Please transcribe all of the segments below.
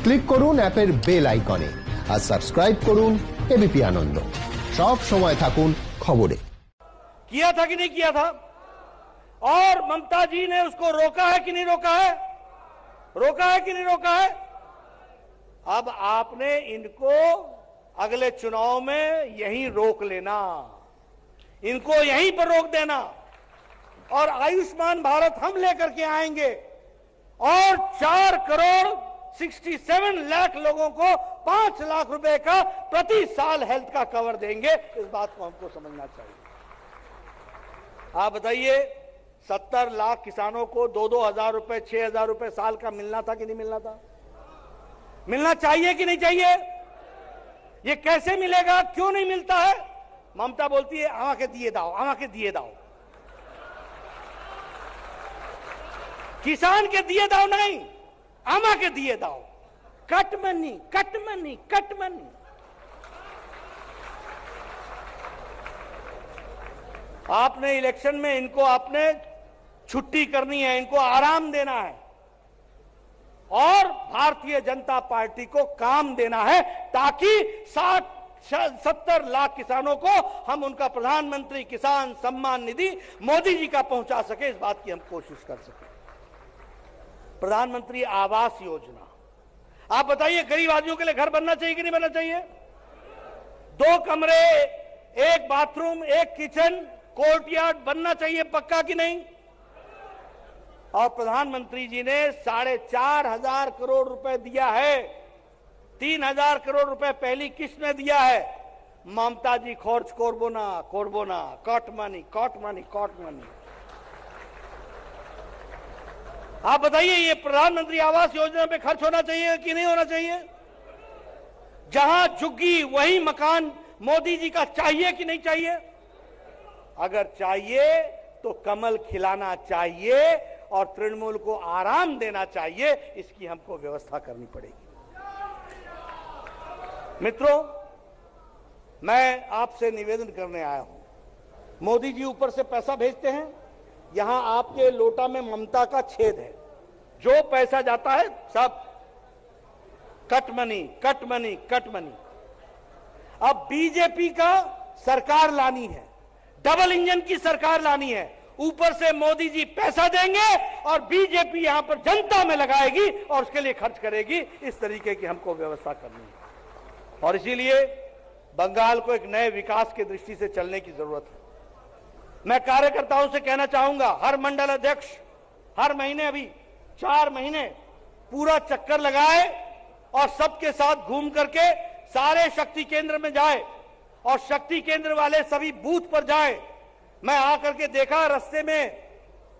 Click করুন অ্যাপের bell আইকনে আর সাবস্ক্রাইব করুন এবিপি আনন্দ। সব সময় থাকুন খবরে। किया था कि नहीं किया था, और ममता जी ने उसको रोका है कि नहीं रोका है, रोका है कि नहीं रोका है। अब आपने इनको अगले चुनाव में यहीं रोक लेना, इनको यहीं पर रोक देना, और आयुष्मान भारत हम लेकर के आएंगे और 4,67 लाख लोगों को 5 लाख रुपए का प्रति साल हेल्थ का कवर देंगे। इस बात को हमको समझना चाहिए। आप बताइए, 70 लाख किसानों को 2-2 हजार रुपए, 6,000 रुपए साल का मिलना था कि नहीं मिलना था? मिलना चाहिए कि नहीं चाहिए? ये कैसे मिलेगा, क्यों नहीं मिलता है? ममता बोलती है आमा के दिए दाओ, आमा के दिए दाओ। किसान के दिए दाओ नहीं, आमा के दिए दाओ। Cut money, cut money, cut money. आपने इलेक्शन में इनको आपने छुट्टी करनी है, इनको आराम देना है, और भारतीय जनता पार्टी को काम देना है, ताकि 60-70 लाख किसानों को हम उनका प्रधानमंत्री किसान सम्मान निधि मोदी जी का पहुंचा सके। इस बात की हम कोशिश कर सके। प्रधानमंत्री आवास योजना, आप बताइए, गरीब आदमियों के लिए घर बनना चाहिए कि नहीं बनना चाहिए? 2 कमरे, 1 बाथरूम, 1 किचन, कोर्टयार्ड बनना चाहिए, पक्का कि नहीं? और प्रधानमंत्री जी ने 4,500 करोड़ रुपए दिया है, 3,000 करोड़ रुपए पहली किस्त में दिया है। ममता जी खर्च करबो ना, करबो ना, cut money, cut money, cut money. आप बताइए, ये प्रधानमंत्री आवास योजना पे खर्च होना चाहिए कि नहीं होना चाहिए? जहां झुग्गी वही मकान मोदी जी का चाहिए कि नहीं चाहिए? अगर चाहिए तो कमल खिलाना चाहिए और तृणमूल को आराम देना चाहिए। इसकी हमको व्यवस्था करनी पड़ेगी। मित्रों, मैं आपसे निवेदन करने आया हूं। मोदी जी ऊपर से पैसा भेजते हैं, यहां आपके लोटा में ममता का छेद है। जो पैसा जाता है सब cut money, cut money, cut money. अब बीजेपी का सरकार लानी है, डबल इंजन की सरकार लानी है। ऊपर से मोदी जी पैसा देंगे और बीजेपी यहां पर जनता में लगाएगी और उसके लिए खर्च करेगी। इस तरीके की हमको व्यवस्था करनी है, और इसीलिए बंगाल को एक नए विकास की दृष्टि से चलने की जरूरत है। मैं कार्यकर्ताओं से कहना चाहूंगा, हर मंडल अध्यक्ष हर महीने, अभी 4 महीने पूरा चक्कर लगाए और सबके साथ घूम करके सारे शक्ति केंद्र में जाए और शक्ति केंद्र वाले सभी बूथ पर जाए। मैं आकर के देखा, रास्ते में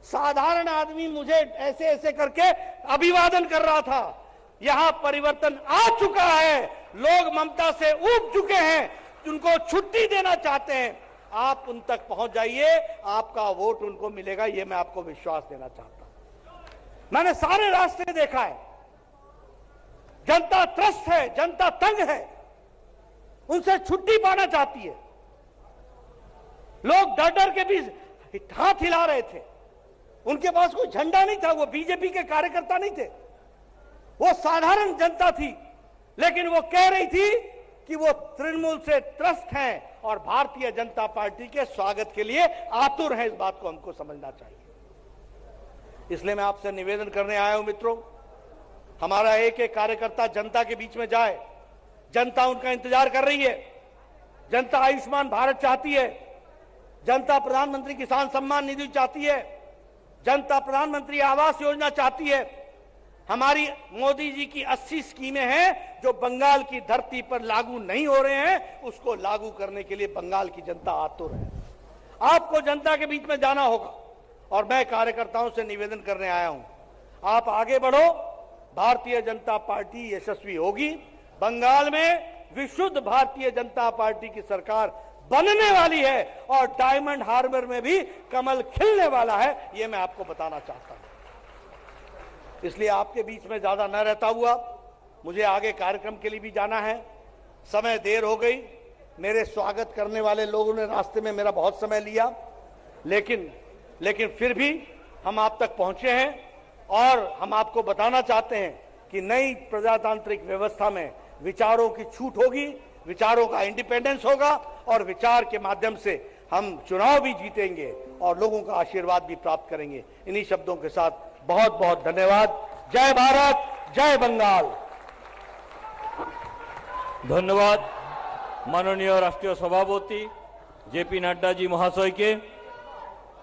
साधारण आदमी मुझे ऐसे ऐसे करके अभिवादन कर रहा था। यहां परिवर्तन आ चुका है, लोग ममता से ऊब चुके हैं, उनको छुट्टी देना चाहते हैं। आप उन तक पहुंच जाइए, आपका वोट उनको मिलेगा, यह मैं आपको विश्वास देना चाहता हूं। मैंने सारे रास्ते देखा है, जनता त्रस्त है, जनता तंग है, उनसे छुट्टी पाना चाहती है। लोग डर डर के भी हाथ हिला रहे थे, उनके पास कोई झंडा नहीं था, वो बीजेपी के कार्यकर्ता नहीं थे, वो साधारण जनता थी, लेकिन वो कह रही थी कि वो तृणमूल से त्रस्त हैं और भारतीय जनता पार्टी के स्वागत के लिए आतुर हैं। इस बात को हमको समझना चाहिए। इसलिए मैं आपसे निवेदन करने आया हूं मित्रों, हमारा एक एक कार्यकर्ता जनता के बीच में जाए। जनता उनका इंतजार कर रही है, जनता आयुष्मान भारत चाहती है, जनता प्रधानमंत्री किसान सम्मान निधि चाहती है, जनता प्रधानमंत्री आवास योजना चाहती है। हमारी मोदी जी की 80 स्कीमें हैं जो बंगाल की धरती पर लागू नहीं हो रहे हैं, उसको लागू करने के लिए बंगाल की जनता आतुर है। आपको जनता के बीच में जाना होगा और मैं कार्यकर्ताओं से निवेदन करने आया हूं, आप आगे बढ़ो, भारतीय जनता पार्टी यशस्वी होगी। बंगाल में विशुद्ध भारतीय जनता पार्टी की सरकार बनने वाली है और डायमंड हार्बर में भी कमल खिलने वाला है, यह मैं आपको बताना चाहता हूं। इसलिए आपके बीच में ज्यादा न रहता हुआ मुझे आगे कार्यक्रम के लिए भी जाना है। समय देर हो गई, मेरे स्वागत करने वाले लोगों ने रास्ते में मेरा बहुत समय लिया, लेकिन फिर भी हम आप तक पहुंचे हैं और हम आपको बताना चाहते हैं कि नई प्रजातांत्रिक व्यवस्था में विचारों की छूट होगी, विचारों का इंडिपेंडेंस होगा और विचार के माध्यम से हम चुनाव भी जीतेंगे और लोगों का आशीर्वाद भी प्राप्त करेंगे। इन्हीं शब्दों के साथ बहुत बहुत धन्यवाद। जय भारत, जय बंगाल। धन्यवाद माननीय राष्ट्रीय सभापति जेपी नड्डा जी महाशय के।